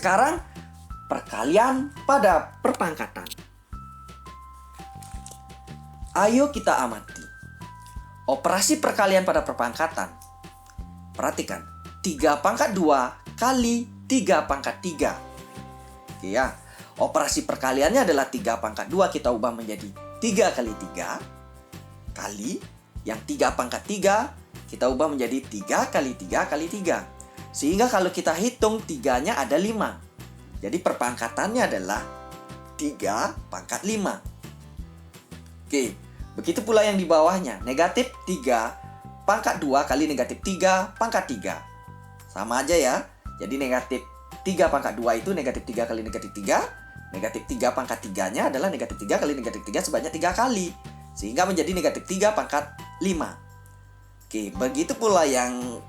Sekarang perkalian pada perpangkatan. Ayo kita amati operasi perkalian pada perpangkatan. Perhatikan, 3 pangkat 2 kali 3 pangkat 3. Oke ya, operasi perkaliannya adalah 3 pangkat 2 kita ubah menjadi 3 kali 3 kali yang 3 pangkat 3 kita ubah menjadi 3 kali 3 kali 3. Sehingga kalau kita hitung 3-nya ada 5. Jadi perpangkatannya adalah 3 pangkat 5. Oke, begitu pula yang di bawahnya. Negatif 3 pangkat 2 kali negatif 3 pangkat 3. Sama aja ya. Jadi negatif 3 pangkat 2 itu negatif 3 kali negatif 3. Negatif 3 pangkat 3-nya adalah negatif 3 kali negatif 3 sebanyak 3 kali. Sehingga menjadi negatif 3 pangkat 5. Oke, begitu pula yang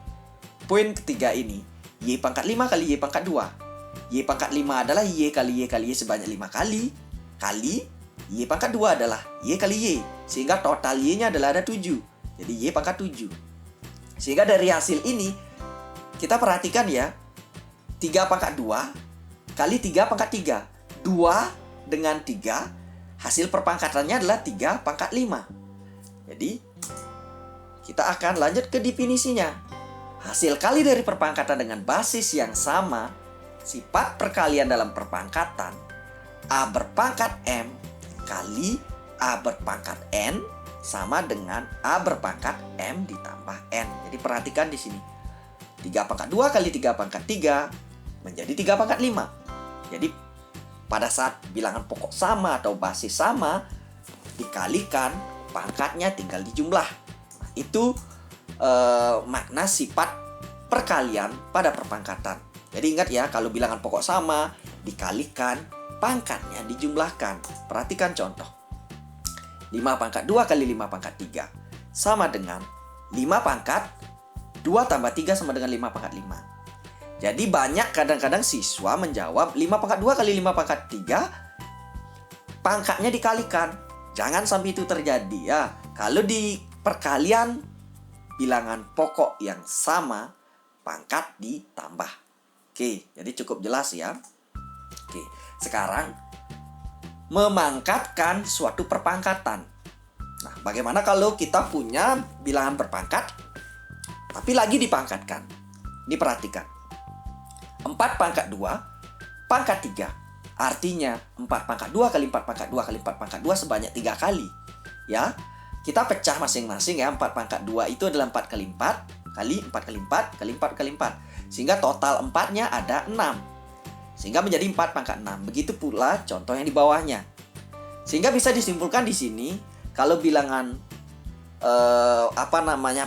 poin ketiga ini. Y pangkat 5 kali Y pangkat 2. Y pangkat 5 adalah Y kali Y kali Y sebanyak 5 kali. Kali Y pangkat 2 adalah Y kali Y. Sehingga total Y-nya adalah ada 7. Jadi Y pangkat 7. Sehingga dari hasil ini, kita perhatikan ya. 3 pangkat 2 kali 3 pangkat 3. 2 dengan 3, hasil perpangkatannya adalah 3 pangkat 5. Jadi, kita akan lanjut ke definisinya. Hasil kali dari perpangkatan dengan basis yang sama, sifat perkalian dalam perpangkatan, A berpangkat M kali A berpangkat N sama dengan A berpangkat M ditambah N. Jadi perhatikan di sini. 3 pangkat 2 kali 3 pangkat 3 menjadi 3 pangkat 5. Jadi pada saat bilangan pokok sama atau basis sama, dikalikan, pangkatnya tinggal dijumlah. Nah, itu makna sifat perkalian pada perpangkatan. Jadi ingat ya, kalau bilangan pokok sama, dikalikan, pangkatnya dijumlahkan. Perhatikan contoh. 5 pangkat 2 kali 5 pangkat 3 sama dengan 5 pangkat 2 tambah 3 sama dengan 5 pangkat 5. Jadi banyak kadang-kadang siswa menjawab 5 pangkat 2 kali 5 pangkat 3 pangkatnya dikalikan. Jangan sampai itu terjadi ya. Kalau di perkalian bilangan pokok yang sama, pangkat ditambah. Oke, jadi cukup jelas ya. Oke, sekarang memangkatkan suatu perpangkatan. Nah, bagaimana kalau kita punya bilangan berpangkat tapi lagi dipangkatkan? Ini perhatikan. 4 pangkat 2 pangkat 3. Artinya 4 pangkat 2 kali 4 pangkat 2 kali 4 pangkat 2 sebanyak 3 kali. Ya, kita pecah masing-masing ya. 4 pangkat 2 itu adalah 4 kali 4 kali 4 kali 4 kali 4 kali 4. Sehingga total 4-nya ada 6. Sehingga menjadi 4 pangkat 6. Begitu pula contoh yang di bawahnya. Sehingga bisa disimpulkan di sini, kalau bilangan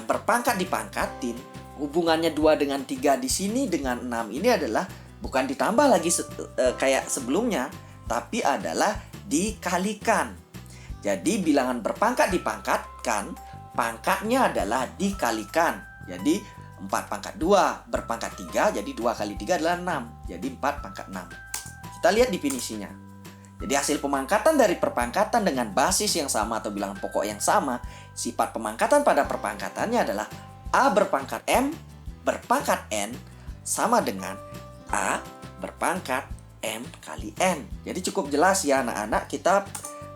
berpangkat dipangkatin, hubungannya 2 dengan 3 di sini dengan 6 ini adalah bukan ditambah lagi kayak sebelumnya, tapi adalah dikalikan. Jadi bilangan berpangkat dipangkatkan, pangkatnya adalah dikalikan. Jadi 4 pangkat 2 berpangkat 3, jadi 2 kali 3 adalah 6. Jadi 4 pangkat 6. Kita lihat definisinya. Jadi hasil pemangkatan dari perpangkatan dengan basis yang sama atau bilangan pokok yang sama, sifat pemangkatan pada perpangkatannya adalah A berpangkat M berpangkat N sama dengan A berpangkat M kali N. Jadi cukup jelas ya anak-anak. Kita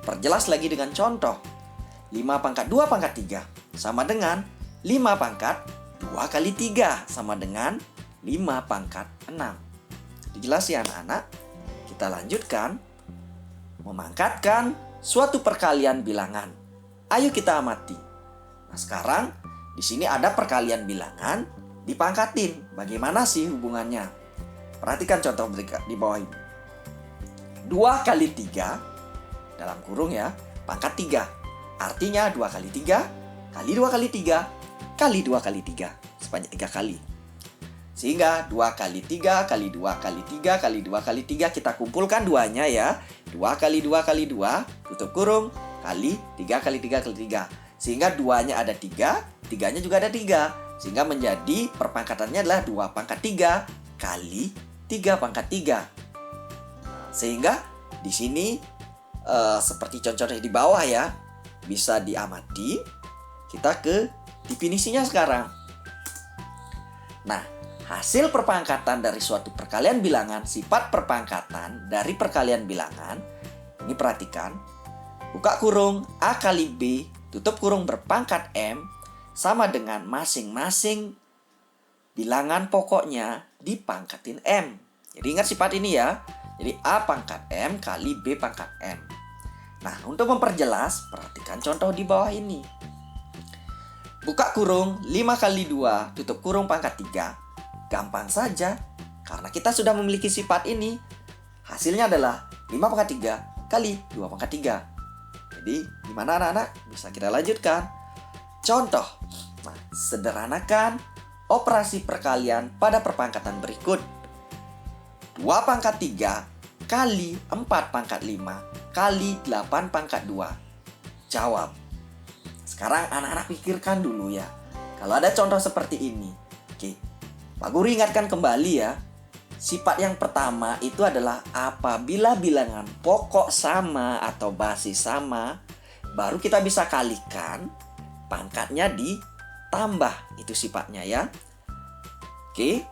perjelas lagi dengan contoh. 5 pangkat 2 pangkat 3 sama dengan 5 pangkat 2 kali 3 sama dengan 5 pangkat 6. Jadi jelas ya anak-anak. Kita lanjutkan. Memangkatkan suatu perkalian bilangan. Ayo kita amati. Nah, sekarang di sini ada perkalian bilangan dipangkatin. Bagaimana sih hubungannya? Perhatikan contoh di bawah ini. 2 kali 3 dalam kurung ya, pangkat 3. Artinya 2 kali 3 kali 2 kali 3 kali 2 kali 3 sebanyak 3 kali. Sehingga 2 kali 3 kali 2 kali 3 kali 2 kali 3 kita kumpulkan duanya ya. 2 kali 2 kali 2 tutup kurung kali 3 kali 3 kali 3. Sehingga 2-nya ada 3, 3-nya juga ada 3. Sehingga menjadi perpangkatannya adalah 2 pangkat 3 kali 3 pangkat 3. Sehingga di sini seperti contohnya di bawah ya, bisa diamati. Kita ke definisinya sekarang. Nah, hasil perpangkatan dari suatu perkalian bilangan, sifat perpangkatan dari perkalian bilangan. Ini perhatikan, buka kurung A kali B, tutup kurung berpangkat M, sama dengan masing-masing bilangan pokoknya dipangkatin M. Jadi ingat sifat ini ya. Jadi A pangkat M kali B pangkat M. Nah, untuk memperjelas, perhatikan contoh di bawah ini. Buka kurung 5 kali 2, tutup kurung pangkat 3. Gampang saja, karena kita sudah memiliki sifat ini. Hasilnya adalah 5 pangkat 3 kali 2 pangkat 3. Jadi, gimana anak-anak? Bisa kita lanjutkan. Contoh, nah, sederhanakan operasi perkalian pada perpangkatan berikut. 2 pangkat 3 kali 4 pangkat 5 kali 8 pangkat 2. Jawab. Sekarang anak-anak pikirkan dulu ya. Kalau ada contoh seperti ini. Oke, Pak Guru ingatkan kembali ya. Sifat yang pertama itu adalah apabila bilangan pokok sama atau basis sama, baru kita bisa kalikan, pangkatnya ditambah. Itu sifatnya ya. Oke,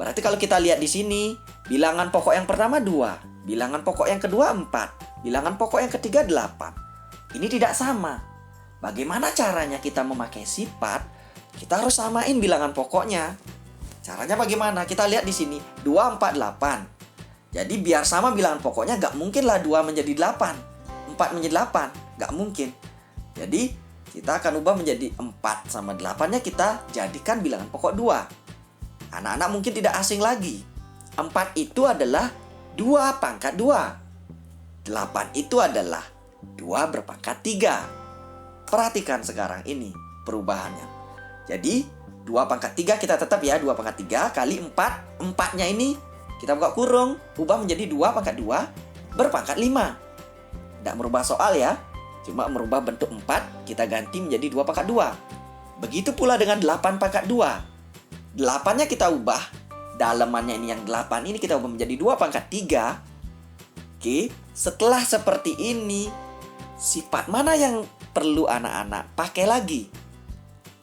berarti kalau kita lihat di sini, bilangan pokok yang pertama 2, bilangan pokok yang kedua 4, bilangan pokok yang ketiga 8. Ini tidak sama. Bagaimana caranya kita memakai sifat? Kita harus samain bilangan pokoknya. Caranya bagaimana? Kita lihat di sini, 2, 4, 8. Jadi biar sama bilangan pokoknya, gak mungkin lah 2 menjadi 8, 4 menjadi 8. Gak mungkin. Jadi kita akan ubah menjadi 4 sama 8-nya kita jadikan bilangan pokok 2. Anak-anak mungkin tidak asing lagi. 4 itu adalah 2 pangkat 2. 8 itu adalah 2 berpangkat 3. Perhatikan sekarang ini perubahannya. Jadi 2 pangkat 3 kita tetap ya, 2 pangkat 3 kali 4. 4-nya ini kita buka kurung, ubah menjadi 2 pangkat 2 berpangkat 5. Tidak merubah soal ya, cuma merubah bentuk 4, kita ganti menjadi 2 pangkat 2. Begitu pula dengan 8 pangkat 2. 8-nya kita ubah, dalemannya ini yang 8 ini kita ubah menjadi 2 pangkat 3. Oke, setelah seperti ini, sifat mana yang perlu anak-anak pakai lagi?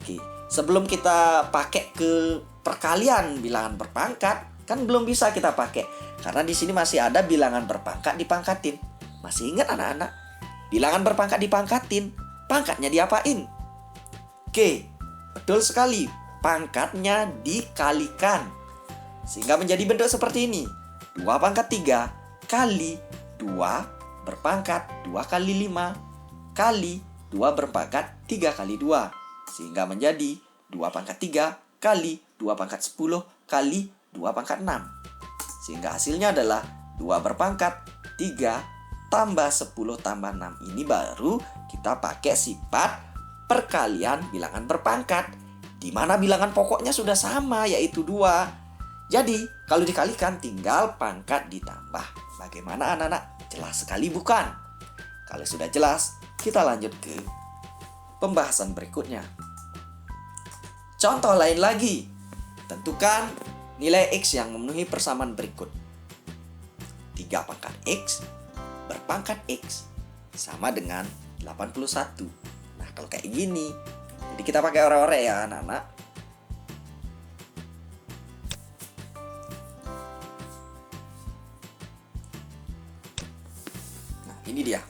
Oke, sebelum kita pakai ke perkalian bilangan berpangkat, kan belum bisa kita pakai. Karena di sini masih ada bilangan berpangkat dipangkatin. Masih ingat anak-anak? Bilangan berpangkat dipangkatin, pangkatnya diapain? Oke, betul sekali. Pangkatnya dikalikan. Sehingga menjadi bentuk seperti ini. 2 pangkat 3 kali 2 berpangkat 2 kali 5 kali 2 berpangkat 3 kali 2. Sehingga menjadi 2 pangkat 3 kali 2 pangkat 10 kali 2 pangkat 6. Sehingga hasilnya adalah 2 berpangkat 3 tambah 10 tambah 6. Ini baru kita pakai sifat perkalian bilangan berpangkat, di mana bilangan pokoknya sudah sama, yaitu 2. Jadi, kalau dikalikan tinggal pangkat ditambah. Bagaimana anak-anak? Jelas sekali bukan? Kalau sudah jelas, kita lanjut ke pembahasan berikutnya. Contoh lain lagi. Tentukan nilai X yang memenuhi persamaan berikut. 3 pangkat X berpangkat X sama dengan 81. Nah, kalau kayak gini, jadi kita pakai orek-orek ya anak-anak. Nah, ini dia.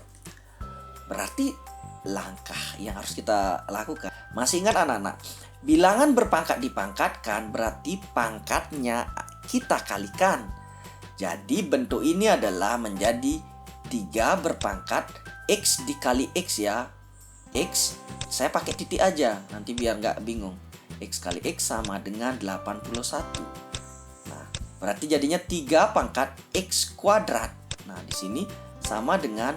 Berarti langkah yang harus kita lakukan. Masih ingat anak-anak? Bilangan berpangkat dipangkatkan berarti pangkatnya kita kalikan. Jadi bentuk ini adalah menjadi 3 berpangkat X dikali X ya. X, saya pakai titik aja, nanti biar nggak bingung. X kali X sama dengan 81. Nah, berarti jadinya 3 pangkat X kuadrat. Nah, di sini sama dengan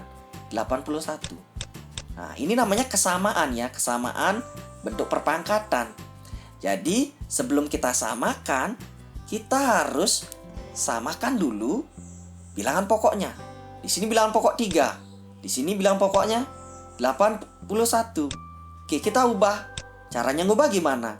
81. Nah, ini namanya kesamaan ya, kesamaan bentuk perpangkatan. Jadi, sebelum kita samakan, kita harus samakan dulu bilangan pokoknya. Di sini bilangan pokok 3. Di sini bilangan pokoknya 81. Oke, kita ubah. Caranya ngubah gimana?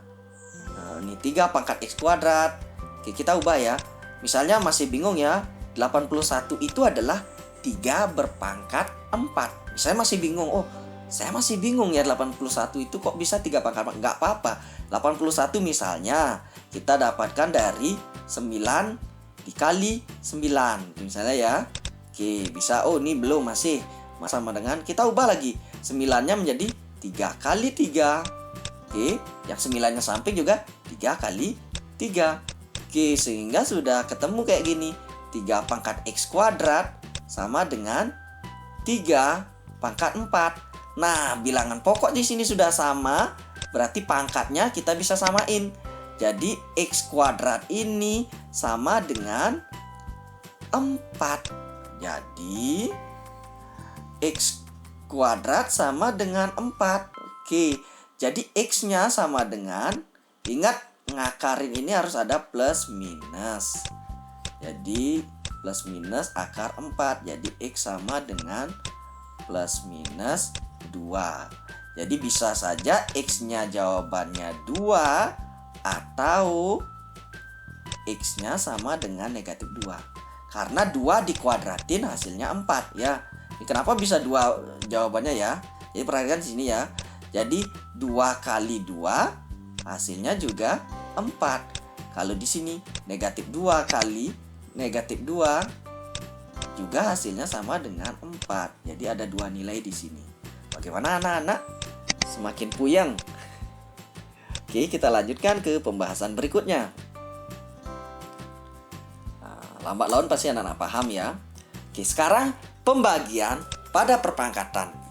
Nah, ini 3 pangkat X kuadrat. Oke, kita ubah ya. Misalnya masih bingung ya. 81 itu adalah 3 berpangkat 4. Misalnya masih bingung. Oh, Saya masih bingung ya, 81 itu kok bisa 3 pangkat 4? Nggak apa-apa. 81 misalnya kita dapatkan dari 9 dikali 9. Misalnya ya. Oke, bisa. Oh, ini belum, masih sama dengan kita ubah lagi. 9-nya menjadi 3 kali 3. Oke, yang 9-nya samping juga 3 kali 3. Oke, sehingga sudah ketemu kayak gini. 3 pangkat X kuadrat sama dengan 3 pangkat 4. Nah, bilangan pokok di sini sudah sama, berarti pangkatnya kita bisa samain. Jadi X kuadrat ini sama dengan 4. Jadi X kuadrat sama dengan 4. Oke, jadi X-nya sama dengan, ingat ngakarin ini harus ada plus minus. Jadi plus minus akar 4. Jadi X sama dengan plus minus 2. Jadi bisa saja X-nya jawabannya 2 atau X-nya sama dengan negatif 2. Karena 2 dikuadratin hasilnya 4 ya. Ini kenapa bisa 2 jawabannya ya? Jadi perhatikan di sini ya. Jadi 2 kali 2 hasilnya juga 4. Kalau di sini negatif 2 kali negatif 2 juga hasilnya sama dengan 4. Jadi ada 2 nilai di sini. Bagaimana anak-anak? Semakin puyeng. Oke, kita lanjutkan ke pembahasan berikutnya. Nah, lambat laun pasti anak-anak paham ya. Oke, sekarang pembagian pada perpangkatan.